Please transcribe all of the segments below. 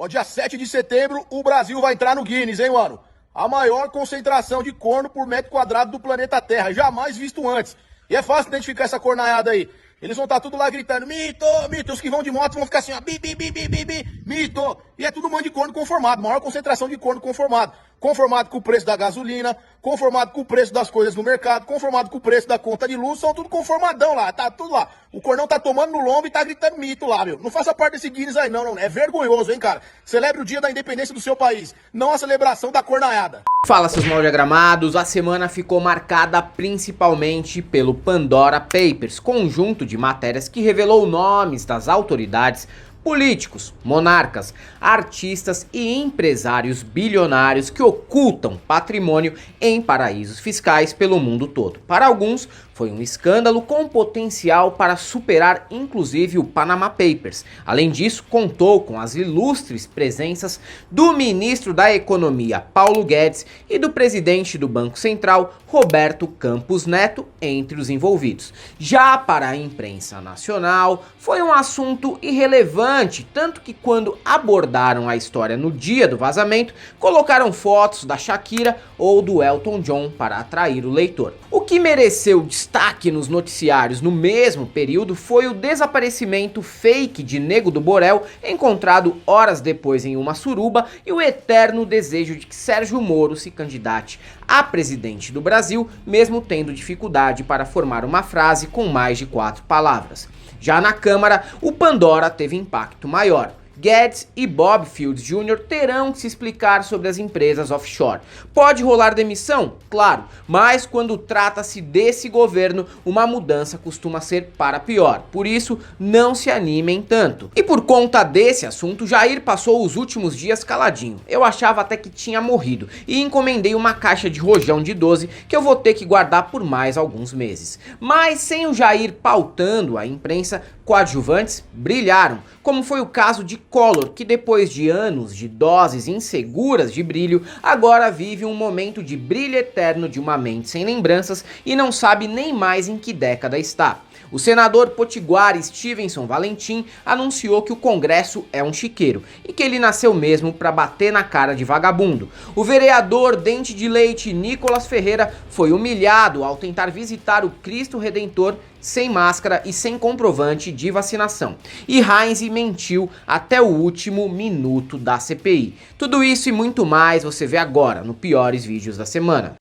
Ó, dia 7 de setembro, o Brasil vai entrar no Guinness, hein, mano? A maior concentração de corno por metro quadrado do planeta Terra, jamais visto antes. E é fácil identificar essa cornaiada aí. Eles vão estar tudo lá gritando, mito, mito. Os que vão de moto vão ficar assim, ó, bi, bi, bi, bi, bi, bi, mito. E é tudo um monte de corno conformado, maior concentração de corno conformado. Conformado com o preço da gasolina, conformado com o preço das coisas no mercado, conformado com o preço da conta de luz, são tudo conformadão lá, tá tudo lá. O cornão tá tomando no lombo e tá gritando mito lá, meu. Não faça parte desse Guinness aí não, é vergonhoso, hein, cara. Celebre o dia da independência do seu país, não a celebração da cornaiada. Fala, seus mal diagramados, a semana ficou marcada principalmente pelo Pandora Papers, conjunto de matérias que revelou nomes das autoridades, políticos, monarcas, artistas e empresários bilionários que ocultam patrimônio em paraísos fiscais pelo mundo todo. Para alguns, foi um escândalo com potencial para superar inclusive o Panama Papers. Além disso, contou com as ilustres presenças do ministro da Economia, Paulo Guedes, e do presidente do Banco Central, Roberto Campos Neto, entre os envolvidos. Já para a imprensa nacional, foi um assunto irrelevante, tanto que quando abordaram a história no dia do vazamento, colocaram fotos da Shakira ou do Elton John para atrair o leitor. O que mereceu destaque nos noticiários no mesmo período foi o desaparecimento fake de Nego do Borel, encontrado horas depois em uma suruba, e o eterno desejo de que Sérgio Moro se candidate a presidente do Brasil, mesmo tendo dificuldade para formar uma frase com mais de 4 palavras. Já na Câmara, o Pandora teve impacto maior. Guedes e Bob Fields Jr. terão que se explicar sobre as empresas offshore. Pode rolar demissão? Claro, mas quando trata-se desse governo, uma mudança costuma ser para pior. Por isso, não se animem tanto. E por conta desse assunto, Jair passou os últimos dias caladinho. Eu achava até que tinha morrido e encomendei uma caixa de rojão de 12 que eu vou ter que guardar por mais alguns meses. Mas sem o Jair pautando a imprensa, coadjuvantes brilharam, como foi o caso de Collor, que depois de anos de doses inseguras de brilho, agora vive um momento de brilho eterno de uma mente sem lembranças e não sabe nem mais em que década está. O senador potiguar Stevenson Valentim anunciou que o Congresso é um chiqueiro e que ele nasceu mesmo para bater na cara de vagabundo. O vereador Dente de Leite Nicolas Ferreira foi humilhado ao tentar visitar o Cristo Redentor sem máscara e sem comprovante de vacinação. E Heinz mentiu até o último minuto da CPI. Tudo isso e muito mais você vê agora no Piores Vídeos da Semana.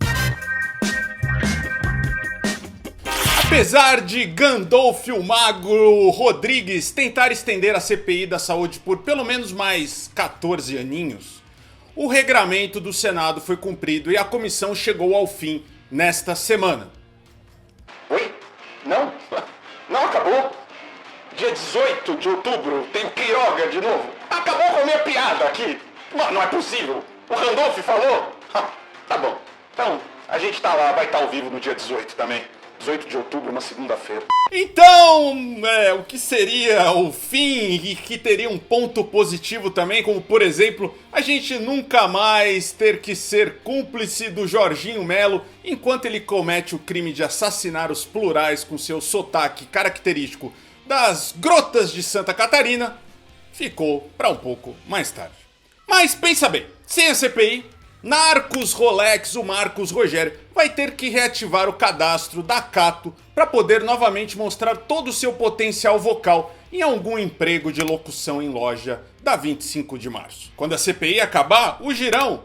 Apesar de Gandolfo Magro Rodrigues tentar estender a CPI da saúde por pelo menos mais 14 aninhos, o regramento do Senado foi cumprido e a comissão chegou ao fim nesta semana. Oi? Não? Não acabou? Dia 18 de outubro tem Quiroga de novo? Acabou com a minha piada aqui. Não é possível. O Randolph falou? Tá bom. Então, a gente tá lá, vai estar ao vivo no dia 18 também. 18 de outubro, uma segunda-feira. Então, o que seria o fim e que teria um ponto positivo também, como por exemplo, a gente nunca mais ter que ser cúmplice do Jorginho Melo enquanto ele comete o crime de assassinar os plurais com seu sotaque característico das grotas de Santa Catarina, ficou para um pouco mais tarde. Mas pensa bem, sem a CPI, Narcos Rolex, o Marcos Rogério, vai ter que reativar o cadastro da Cato para poder novamente mostrar todo o seu potencial vocal em algum emprego de locução em loja da 25 de março. Quando a CPI acabar, o Girão,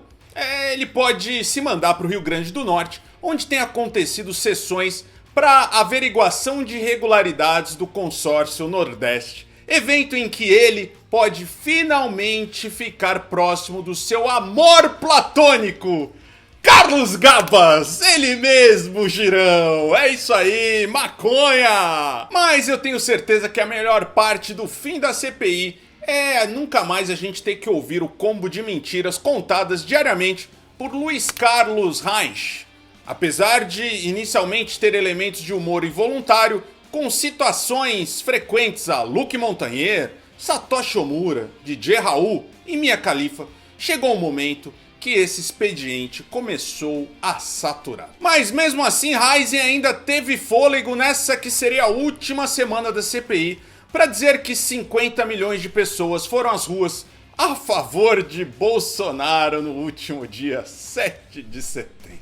ele pode se mandar para o Rio Grande do Norte, onde tem acontecido sessões para averiguação de irregularidades do consórcio Nordeste. Evento em que ele pode finalmente ficar próximo do seu amor platônico, Carlos Gabas, ele mesmo, Girão, é isso aí, maconha! Mas eu tenho certeza que a melhor parte do fim da CPI é nunca mais a gente ter que ouvir o combo de mentiras contadas diariamente por Luiz Carlos Reich. Apesar de inicialmente ter elementos de humor involuntário, com citações frequentes a Luke Montagnier, Satoshi Omura, DJ Raul e Mia Khalifa, chegou um momento que esse expediente começou a saturar. Mas mesmo assim, Heisen ainda teve fôlego nessa que seria a última semana da CPI para dizer que 50 milhões de pessoas foram às ruas a favor de Bolsonaro no último dia 7 de setembro.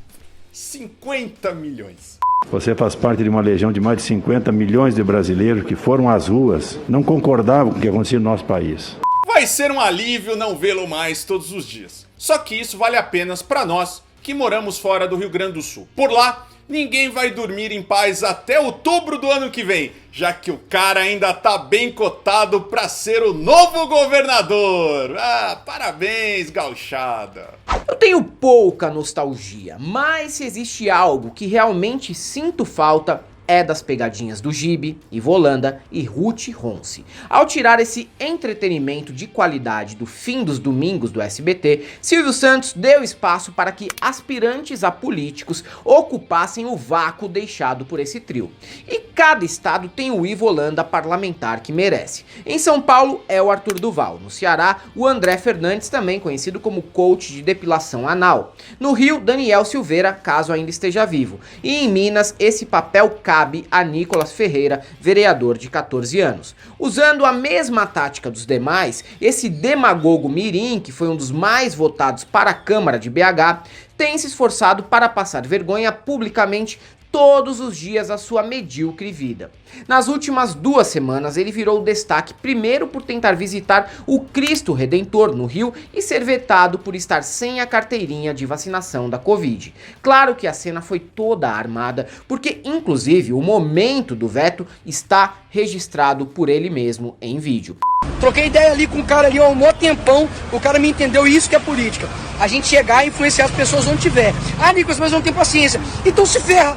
50 milhões. Você faz parte de uma legião de mais de 50 milhões de brasileiros que foram às ruas, não concordavam com o que acontecia no nosso país. Vai ser um alívio não vê-lo mais todos os dias. Só que isso vale apenas para nós que moramos fora do Rio Grande do Sul. Por lá, ninguém vai dormir em paz até outubro do ano que vem, já que o cara ainda tá bem cotado para ser o novo governador. Ah, parabéns, gauchada. Eu tenho pouca nostalgia, mas se existe algo que realmente sinto falta é das pegadinhas do Gibi, Ivolanda e Ruth Ronce. Ao tirar esse entretenimento de qualidade do fim dos domingos do SBT, Silvio Santos deu espaço para que aspirantes a políticos ocupassem o vácuo deixado por esse trio. E cada estado tem o Ivolanda parlamentar que merece. Em São Paulo é o Arthur Duval, no Ceará o André Fernandes, também conhecido como coach de depilação anal. No Rio, Daniel Silveira, caso ainda esteja vivo. E em Minas, esse papel cabe a Nicolas Ferreira, vereador de 14 anos. Usando a mesma tática dos demais, esse demagogo mirim, que foi um dos mais votados para a Câmara de BH, tem se esforçado para passar vergonha publicamente todos os dias a sua medíocre vida. Nas últimas 2 semanas ele virou destaque primeiro por tentar visitar o Cristo Redentor no Rio e ser vetado por estar sem a carteirinha de vacinação da Covid. Claro que a cena foi toda armada, porque inclusive o momento do veto está registrado por ele mesmo em vídeo. Troquei ideia ali com o cara ali há um mó tempão, o cara me entendeu, isso que é política. A gente chegar e influenciar as pessoas onde tiver. Ah, Nicolas, mas não tem paciência. Então se ferra.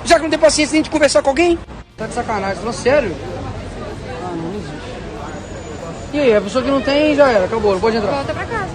Já que não tem paciência nem de conversar com alguém? Tá de sacanagem, falando sério? Ah, não existe. E aí, a pessoa que não tem, já era, acabou, não pode entrar. Volta pra casa.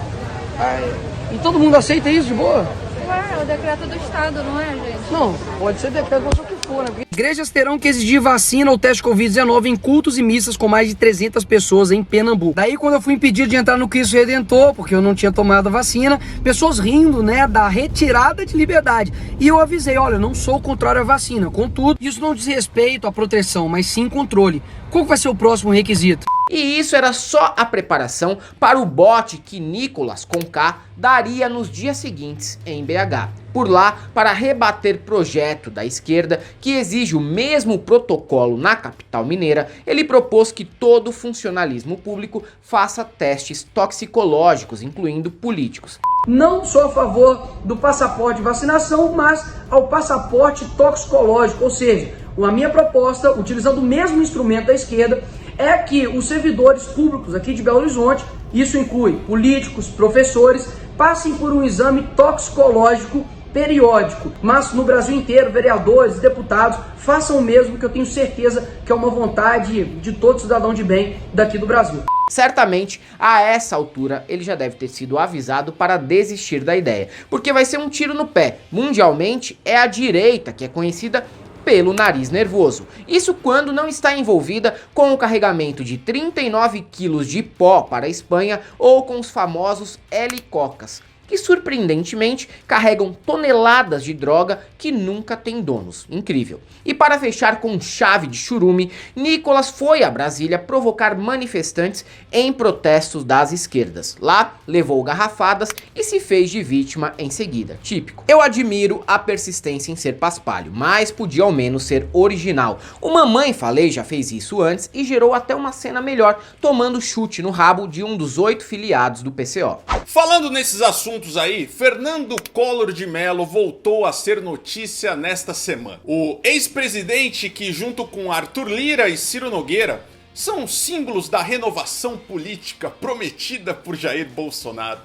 E todo mundo aceita isso de boa? Ué, é o decreto do Estado, não é, gente? Não, pode ser decreto, mas o que for, né? Igrejas terão que exigir vacina ou teste Covid-19 em cultos e missas com mais de 300 pessoas em Pernambuco. Daí, quando eu fui impedido de entrar no Cristo Redentor, porque eu não tinha tomado a vacina, pessoas rindo, né, da retirada de liberdade. E eu avisei, olha, eu não sou contrário à vacina. Contudo, isso não diz respeito à proteção, mas sim controle. Qual vai ser o próximo requisito? E isso era só a preparação para o bote que Nicolas com K daria nos dias seguintes em BH. Por lá, para rebater projeto da esquerda que exige o mesmo protocolo na capital mineira, ele propôs que todo funcionalismo público faça testes toxicológicos, incluindo políticos. Não sou a favor do passaporte de vacinação, mas ao passaporte toxicológico, ou seja, a minha proposta, utilizando o mesmo instrumento da esquerda, é que os servidores públicos aqui de Belo Horizonte, isso inclui políticos, professores, passem por um exame toxicológico periódico. Mas no Brasil inteiro, vereadores, deputados, façam o mesmo, que eu tenho certeza que é uma vontade de todo cidadão de bem daqui do Brasil. Certamente, a essa altura, ele já deve ter sido avisado para desistir da ideia, porque vai ser um tiro no pé. Mundialmente, é a direita que é conhecida pelo nariz nervoso. Isso quando não está envolvida com o carregamento de 39 quilos de pó para a Espanha ou com os famosos helicocas, que surpreendentemente carregam toneladas de droga que nunca tem donos. Incrível. E para fechar com chave de churume, Nicolas foi a Brasília provocar manifestantes em protestos das esquerdas. Lá, levou garrafadas e se fez de vítima em seguida. Típico. Eu admiro a persistência em ser paspalho, mas podia ao menos ser original. O Mamãe Falei já fez isso antes e gerou até uma cena melhor, tomando chute no rabo de um dos 8 filiados do PCO. Falando nesses assuntos aí, Fernando Collor de Mello voltou a ser notícia nesta semana. O ex-presidente que, junto com Arthur Lira e Ciro Nogueira, são símbolos da renovação política prometida por Jair Bolsonaro,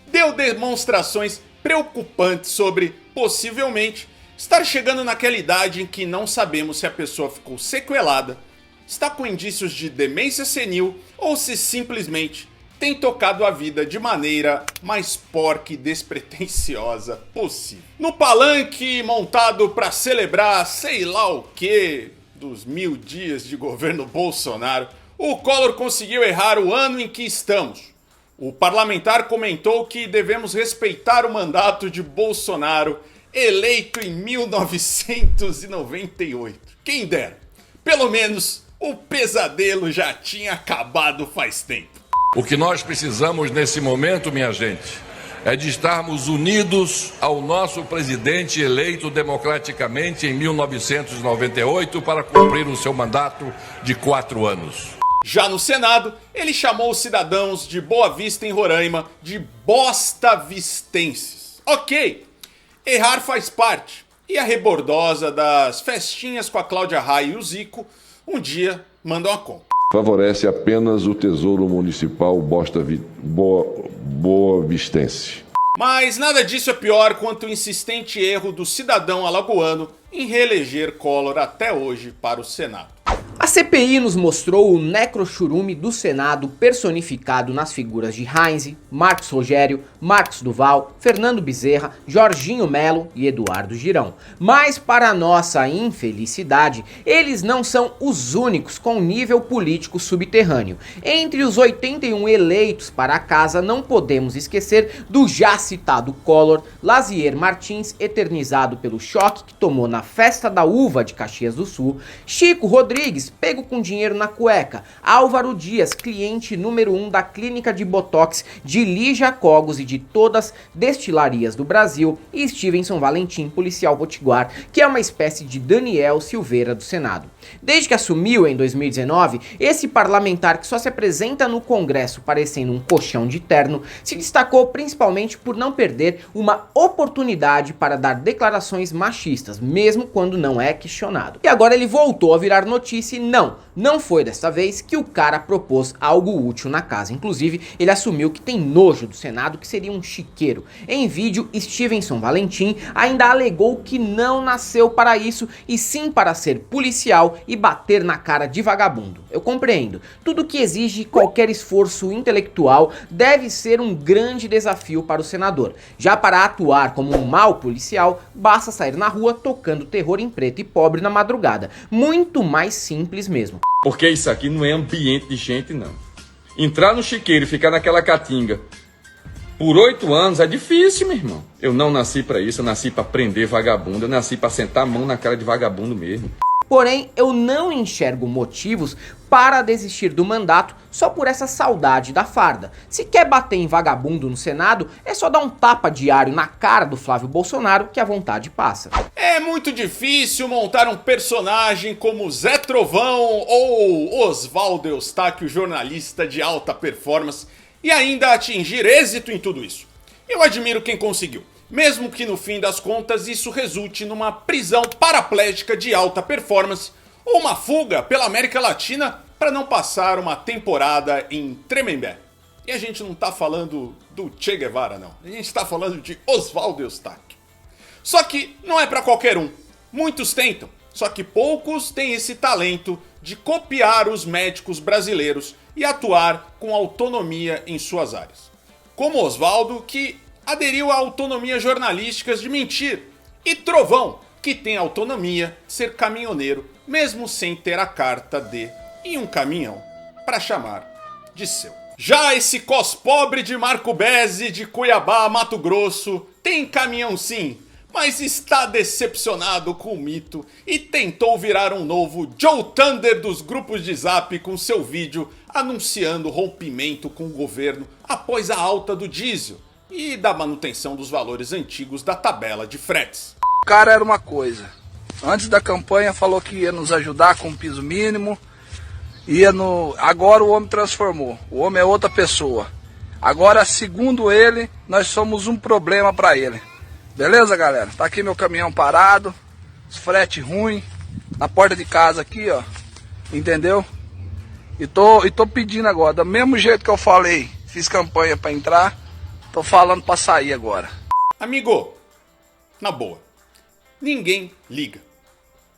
deu demonstrações preocupantes sobre, possivelmente, estar chegando naquela idade em que não sabemos se a pessoa ficou sequelada, está com indícios de demência senil ou se simplesmente tem tocado a vida de maneira mais porca e despretensiosa possível. No palanque montado para celebrar sei lá o que dos 1000 dias de governo Bolsonaro, o Collor conseguiu errar o ano em que estamos. O parlamentar comentou que devemos respeitar o mandato de Bolsonaro, eleito em 1998. Quem dera, pelo menos o pesadelo já tinha acabado faz tempo. O que nós precisamos nesse momento, minha gente, é de estarmos unidos ao nosso presidente eleito democraticamente em 1998 para cumprir o seu mandato de 4 anos. Já no Senado, ele chamou os cidadãos de Boa Vista, em Roraima, de bostavistenses. Ok, errar faz parte. E a rebordosa das festinhas com a Cláudia Raia e o Zico, um dia mandam a conta. Favorece apenas o Tesouro Municipal boavistense. Mas nada disso é pior quanto o insistente erro do cidadão alagoano em reeleger Collor até hoje para o Senado. A CPI nos mostrou o necrochurume do Senado personificado nas figuras de Heinze, Marcos Rogério, Marcos Duval, Fernando Bezerra, Jorginho Melo e Eduardo Girão. Mas para nossa infelicidade, eles não são os únicos com nível político subterrâneo. Entre os 81 eleitos para a casa, não podemos esquecer do já citado Collor, Lazier Martins, eternizado pelo choque que tomou na festa da uva de Caxias do Sul, Chico Rodrigues, pego com dinheiro na cueca, Álvaro Dias, cliente número 1 da clínica de Botox de Lígia Cogos e de todas destilarias do Brasil, e Stevenson Valentim, policial potiguar, que é uma espécie de Daniel Silveira do Senado. Desde que assumiu em 2019, esse parlamentar que só se apresenta no Congresso parecendo um colchão de terno, se destacou principalmente por não perder uma oportunidade para dar declarações machistas, mesmo quando não é questionado. E agora ele voltou a virar notícia e não foi desta vez que o cara propôs algo útil na casa. Inclusive, ele assumiu que tem nojo do Senado, que seria um chiqueiro. Em vídeo, Stevenson Valentim ainda alegou que não nasceu para isso e sim para ser policial e bater na cara de vagabundo. Eu compreendo. Tudo que exige qualquer esforço intelectual deve ser um grande desafio para o senador. Já para atuar como um mau policial, basta sair na rua tocando terror em preto e pobre na madrugada. Muito mais simples mesmo. Porque isso aqui não é ambiente de gente, não. Entrar no chiqueiro e ficar naquela caatinga por 8 anos é difícil, meu irmão. Eu não nasci pra isso, eu nasci pra prender vagabundo, eu nasci pra sentar a mão na cara de vagabundo mesmo. Porém, eu não enxergo motivos para desistir do mandato só por essa saudade da farda. Se quer bater em vagabundo no Senado, é só dar um tapa diário na cara do Flávio Bolsonaro que a vontade passa. É muito difícil montar um personagem como Zé Trovão ou Oswaldo Eustáquio, jornalista de alta performance, e ainda atingir êxito em tudo isso. Eu admiro quem conseguiu. Mesmo que no fim das contas isso resulte numa prisão paraplégica de alta performance ou uma fuga pela América Latina para não passar uma temporada em Tremembé. E a gente não tá falando do Che Guevara, não. A gente tá falando de Oswaldo Eustáquio. Só que não é para qualquer um. Muitos tentam, só que poucos têm esse talento de copiar os médicos brasileiros e atuar com autonomia em suas áreas. Como Oswaldo, que aderiu a autonomia jornalísticas de mentir, e Trovão, que tem autonomia de ser caminhoneiro, mesmo sem ter a carta de e um caminhão para chamar de seu. Já esse cos-pobre de Marco Bezzi, de Cuiabá, Mato Grosso, tem caminhão sim, mas está decepcionado com o mito e tentou virar um novo Joe Thunder dos grupos de zap com seu vídeo anunciando rompimento com o governo após a alta do diesel e da manutenção dos valores antigos da tabela de fretes. O cara era uma coisa. Antes da campanha falou que ia nos ajudar com o piso mínimo. Agora o homem transformou. O homem é outra pessoa. Agora, segundo ele, nós somos um problema para ele. Beleza, galera? Tá aqui meu caminhão parado. Frete ruim. Na porta de casa aqui, ó. Entendeu? E tô pedindo agora. Do mesmo jeito que eu falei, fiz campanha para entrar. Tô falando pra sair agora. Amigo, na boa, ninguém liga.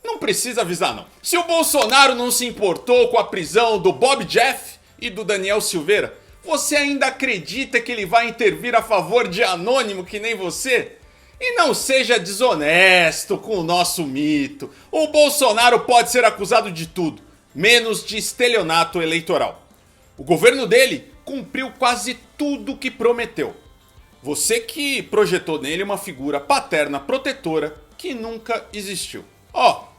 Não precisa avisar não. Se o Bolsonaro não se importou com a prisão do Bob Jeff e do Daniel Silveira, você ainda acredita que ele vai intervir a favor de anônimo que nem você? E não seja desonesto com o nosso mito. O Bolsonaro pode ser acusado de tudo, menos de estelionato eleitoral. O governo dele cumpriu quase tudo que prometeu. Você que projetou nele uma figura paterna protetora que nunca existiu.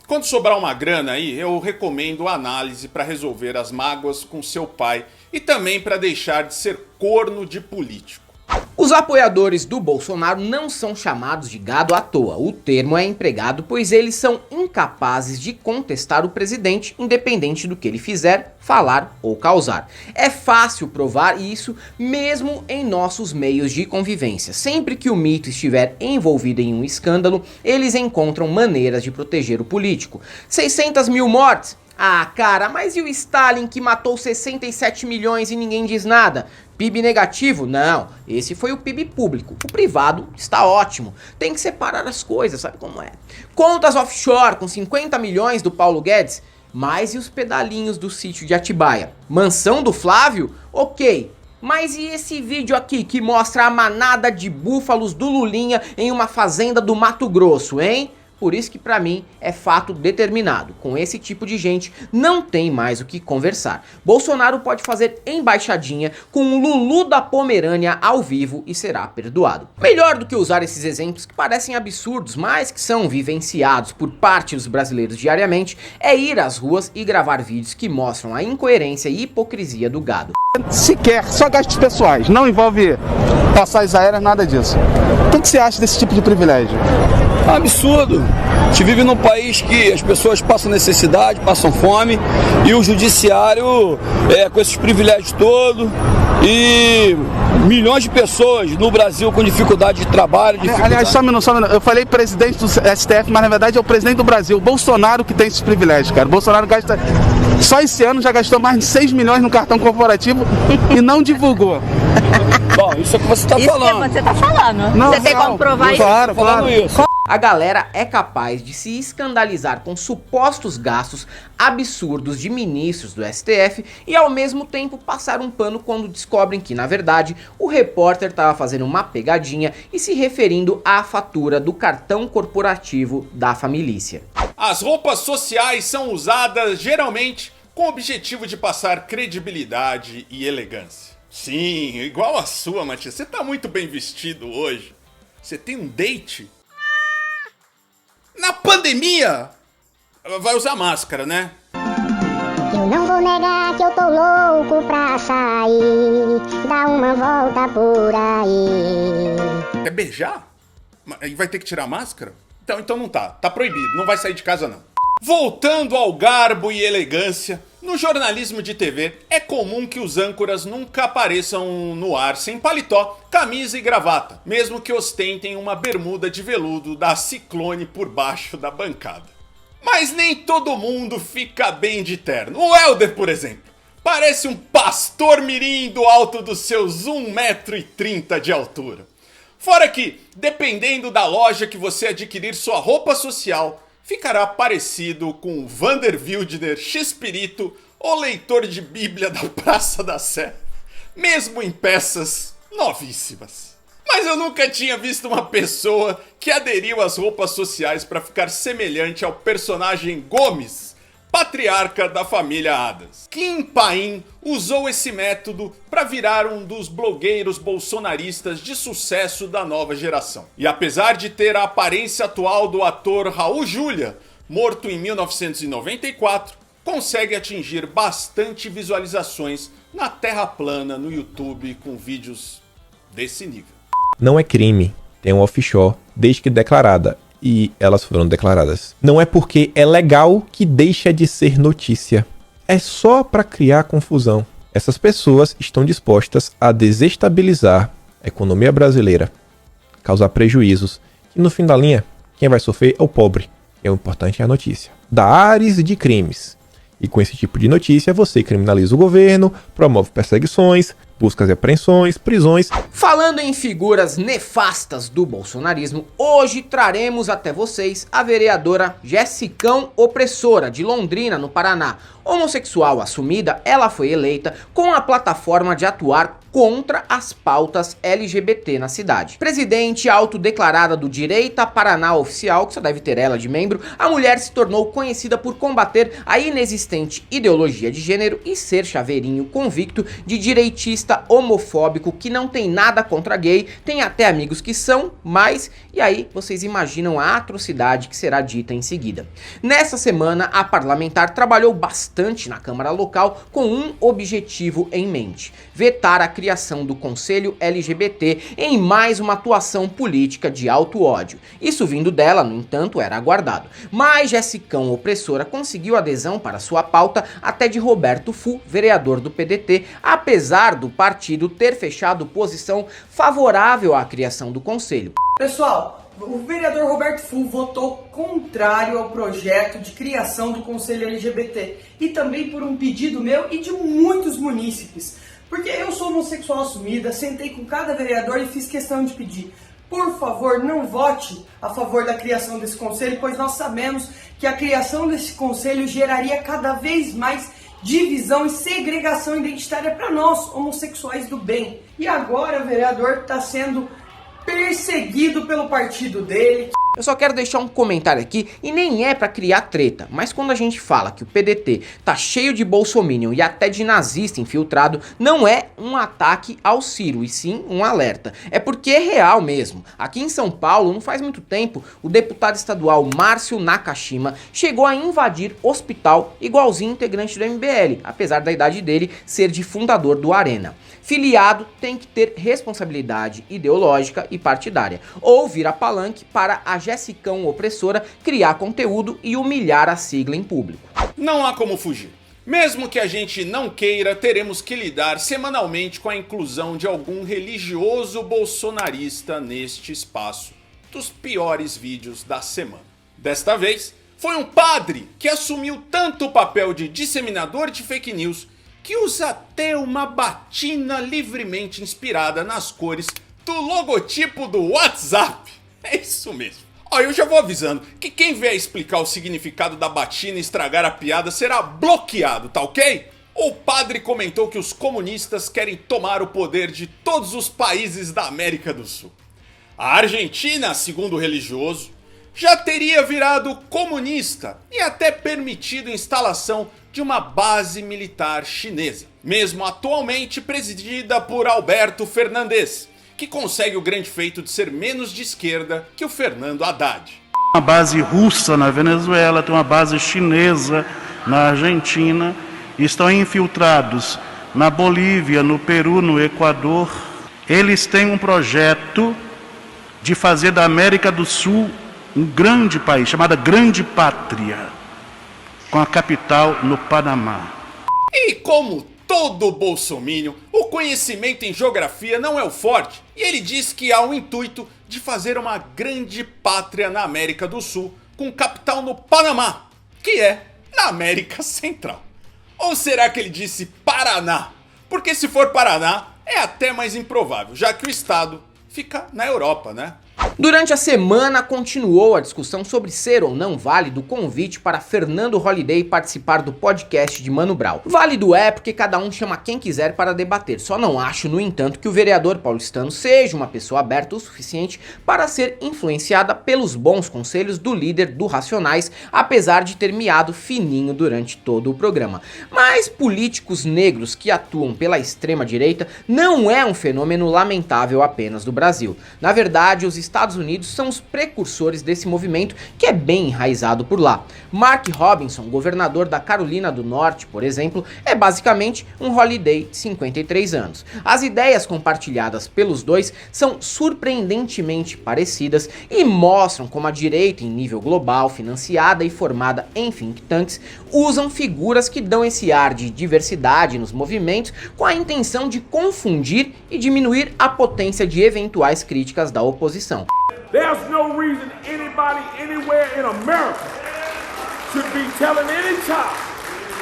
Quando sobrar uma grana aí, eu recomendo a análise para resolver as mágoas com seu pai e também para deixar de ser corno de político. Os apoiadores do Bolsonaro não são chamados de gado à toa. O termo é empregado pois eles são incapazes de contestar o presidente, independente do que ele fizer, falar ou causar. É fácil provar isso mesmo em nossos meios de convivência. Sempre que o mito estiver envolvido em um escândalo, eles encontram maneiras de proteger o político. 600 mil mortes? Ah, cara, mas e o Stalin que matou 67 milhões e ninguém diz nada? PIB negativo? Não, esse foi o PIB público. O privado está ótimo. Tem que separar as coisas, sabe como é? Contas offshore com 50 milhões do Paulo Guedes? Mas e os pedalinhos do sítio de Atibaia? Mansão do Flávio? Ok. Mas e esse vídeo aqui que mostra a manada de búfalos do Lulinha em uma fazenda do Mato Grosso, hein? Por isso que pra mim é fato determinado. Com esse tipo de gente não tem mais o que conversar. Bolsonaro pode fazer embaixadinha com o Lulu da Pomerânia ao vivo e será perdoado. Melhor do que usar esses exemplos que parecem absurdos, mas que são vivenciados por parte dos brasileiros diariamente, é ir às ruas e gravar vídeos que mostram a incoerência e hipocrisia do gado. Sequer, só gastos pessoais, não envolve passagens aéreas, nada disso. O que você acha desse tipo de privilégio? Absurdo. A gente vive num país que as pessoas passam necessidade, passam fome, e o judiciário com esses privilégios todos, e milhões de pessoas no Brasil com dificuldade de trabalho. Aliás, só um minuto. Eu falei presidente do STF, mas na verdade é o presidente do Brasil, o Bolsonaro, que tem esses privilégios, cara. O Bolsonaro gasta, só esse ano já gastou mais de 6 milhões no cartão corporativo e não divulgou. Bom, isso é o que você está falando. Isso que você está falando. Não, você tem como provar isso? Claro. Isso. A galera é capaz de se escandalizar com supostos gastos absurdos de ministros do STF e ao mesmo tempo passar um pano quando descobrem que, na verdade, o repórter estava fazendo uma pegadinha e se referindo à fatura do cartão corporativo da família. As roupas sociais são usadas geralmente com o objetivo de passar credibilidade e elegância. Sim, igual a sua, Matias. Você tá muito bem vestido hoje. Você tem um date? Na pandemia, vai usar máscara, né? Eu não vou negar que eu tô louco pra sair, dar uma volta por aí. Quer beijar? E vai ter que tirar a máscara? Então não tá. Tá proibido. Não vai sair de casa, não. Voltando ao garbo e elegância, no jornalismo de TV é comum que os âncoras nunca apareçam no ar sem paletó, camisa e gravata, mesmo que ostentem uma bermuda de veludo da Ciclone por baixo da bancada. Mas nem todo mundo fica bem de terno. O Helder, por exemplo, parece um pastor mirim do alto dos seus 1,30 m de altura. Fora que, dependendo da loja que você adquirir sua roupa social, ficará parecido com o Vander Wildner, X-Pirito ou leitor de Bíblia da Praça da Sé, mesmo em peças novíssimas. Mas eu nunca tinha visto uma pessoa que aderiu às roupas sociais para ficar semelhante ao personagem Gomes, patriarca da família Addams. Kim Paim usou esse método para virar um dos blogueiros bolsonaristas de sucesso da nova geração. E apesar de ter a aparência atual do ator Raul Julia, morto em 1994, consegue atingir bastante visualizações na Terra Plana no YouTube com vídeos desse nível. Não é crime ter um offshore desde que declarada. E elas foram declaradas. Não é porque é legal que deixa de ser notícia. É só para criar confusão. Essas pessoas estão dispostas a desestabilizar a economia brasileira, causar prejuízos. E no fim da linha, quem vai sofrer é o pobre. E o importante é a notícia. Dá ares de crimes. E com esse tipo de notícia, você criminaliza o governo, promove perseguições, buscas e apreensões, prisões. Falando em figuras nefastas do bolsonarismo, hoje traremos até vocês a vereadora Jessicão Opressora, de Londrina, no Paraná. Homossexual assumida, ela foi eleita com a plataforma de atuar contra as pautas LGBT na cidade. Presidente autodeclarada do Direita Paraná Oficial, que só deve ter ela de membro, a mulher se tornou conhecida por combater a inexistente ideologia de gênero e ser chaveirinho convicto de direitista homofóbico que não tem nada contra gay, tem até amigos que são, mas e aí vocês imaginam a atrocidade que será dita em seguida. Nessa semana, a parlamentar trabalhou bastante bastante na Câmara local com um objetivo em mente: vetar a criação do Conselho LGBT em mais uma atuação política de alto ódio. Isso vindo dela, no entanto, era aguardado. Mas Jessicão Opressora conseguiu adesão para sua pauta até de Roberto Fu, vereador do PDT, apesar do partido ter fechado posição favorável à criação do conselho. Pessoal, o vereador Roberto Fu votou contrário ao projeto de criação do Conselho LGBT e também por um pedido meu e de muitos munícipes. Porque eu sou homossexual assumida, sentei com cada vereador e fiz questão de pedir: por favor, não vote a favor da criação desse conselho, pois nós sabemos que a criação desse conselho geraria cada vez mais divisão e segregação identitária para nós, homossexuais do bem. E agora o vereador está sendo perseguido pelo partido dele. Eu só quero deixar um comentário aqui, e nem é pra criar treta, mas quando a gente fala que o PDT tá cheio de bolsominion e até de nazista infiltrado, não é um ataque ao Ciro, e sim um alerta. É porque é real mesmo. Aqui em São Paulo, não faz muito tempo, o deputado estadual Márcio Nakashima chegou a invadir hospital igualzinho integrante do MBL, apesar da idade dele ser de fundador do Arena. Filiado tem que ter responsabilidade ideológica e partidária, ou virar palanque para a Jessicão Opressora criar conteúdo e humilhar a sigla em público. Não há como fugir. Mesmo que a gente não queira, teremos que lidar semanalmente com a inclusão de algum religioso bolsonarista neste espaço dos piores vídeos da semana. Desta vez, foi um padre que assumiu tanto o papel de disseminador de fake news que usa até uma batina livremente inspirada nas cores do logotipo do WhatsApp. É isso mesmo. Ó, eu já vou avisando que quem vier explicar o significado da batina e estragar a piada será bloqueado, tá ok? O padre comentou que os comunistas querem tomar o poder de todos os países da América do Sul. A Argentina, segundo o religioso, já teria virado comunista e até permitido a instalação de uma base militar chinesa, mesmo atualmente presidida por Alberto Fernandes, que consegue o grande feito de ser menos de esquerda que o Fernando Haddad. Uma base russa na Venezuela, tem uma base chinesa na Argentina, estão infiltrados na Bolívia, no Peru, no Equador. Eles têm um projeto de fazer da América do Sul um grande país, chamada Grande Pátria, com a capital no Panamá. E como todo bolsominion, o conhecimento em geografia não é o forte, e ele diz que há o intuito de fazer uma grande pátria na América do Sul, com capital no Panamá, que é na América Central. Ou será que ele disse Paraná? Porque se for Paraná, é até mais improvável, já que o estado fica na Europa, né? Durante a semana continuou a discussão sobre ser ou não válido o convite para Fernando Holliday participar do podcast de Mano Brown. Válido é porque cada um chama quem quiser para debater, só não acho, no entanto, que o vereador paulistano seja uma pessoa aberta o suficiente para ser influenciada pelos bons conselhos do líder do Racionais, apesar de ter miado fininho durante todo o programa. Mas políticos negros que atuam pela extrema direita não é um fenômeno lamentável apenas do Brasil. Na verdade, os Estados Unidos são os precursores desse movimento que é bem enraizado por lá. Mark Robinson, governador da Carolina do Norte, por exemplo, é basicamente um Holliday de 53 anos. As ideias compartilhadas pelos dois são surpreendentemente parecidas e mostram como a direita em nível global, financiada e formada em think tanks, usam figuras que dão esse ar de diversidade nos movimentos com a intenção de confundir e diminuir a potência de eventuais críticas da oposição. There's no reason anybody anywhere in America should be telling any child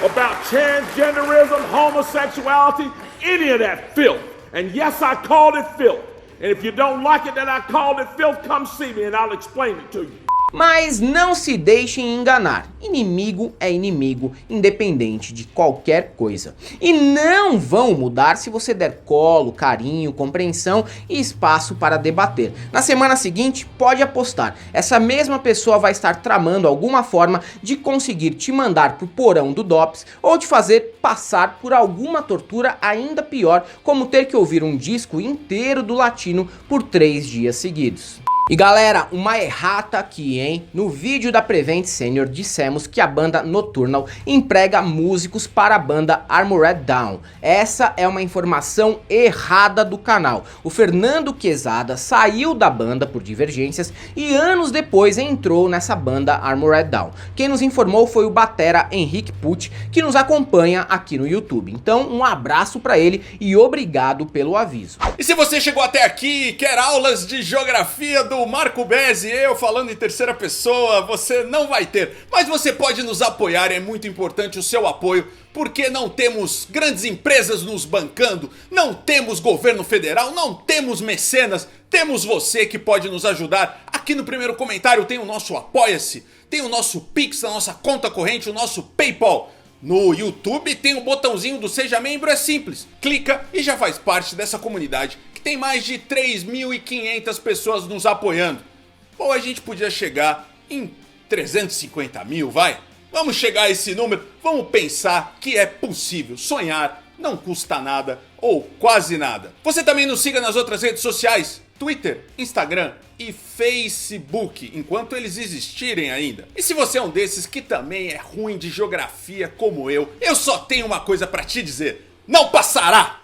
about transgenderism, homosexuality, any of that filth. And yes, I called it filth. And if you don't like it that I called it filth, come see me and I'll explain it to you. Mas não se deixem enganar, inimigo é inimigo, independente de qualquer coisa. E não vão mudar se você der colo, carinho, compreensão e espaço para debater. Na semana seguinte, pode apostar, essa mesma pessoa vai estar tramando alguma forma de conseguir te mandar pro porão do DOPS ou te fazer passar por alguma tortura ainda pior, como ter que ouvir um disco inteiro do Latino por 3 dias seguidos. E galera, uma errata aqui, hein? No vídeo da Prevent Senior dissemos que a banda Nocturnal emprega músicos para a banda Armored Down. Essa é uma informação errada do canal. O Fernando Quezada saiu da banda por divergências e anos depois entrou nessa banda Armored Down. Quem nos informou foi o batera Henrique Pucci, que nos acompanha aqui no YouTube. Então um abraço para ele e obrigado pelo aviso. E se você chegou até aqui e quer aulas de geografia do Marco Bezzi, eu falando em terceira pessoa, você não vai ter. Mas você pode nos apoiar, é muito importante o seu apoio, porque não temos grandes empresas nos bancando, não temos governo federal, não temos mecenas, temos você que pode nos ajudar. Aqui no primeiro comentário tem o nosso Apoia-se, tem o nosso Pix, a nossa conta corrente, o nosso PayPal. No YouTube tem o botãozinho do Seja Membro, é simples. Clica e já faz parte dessa comunidade que tem mais de 3.500 pessoas nos apoiando. Ou a gente podia chegar em 350 mil, vai? Vamos chegar a esse número, vamos pensar que é possível. Sonhar não custa nada ou quase nada. Você também nos siga nas outras redes sociais, Twitter, Instagram e Facebook, enquanto eles existirem ainda. E se você é um desses que também é ruim de geografia como eu só tenho uma coisa pra te dizer: não passará!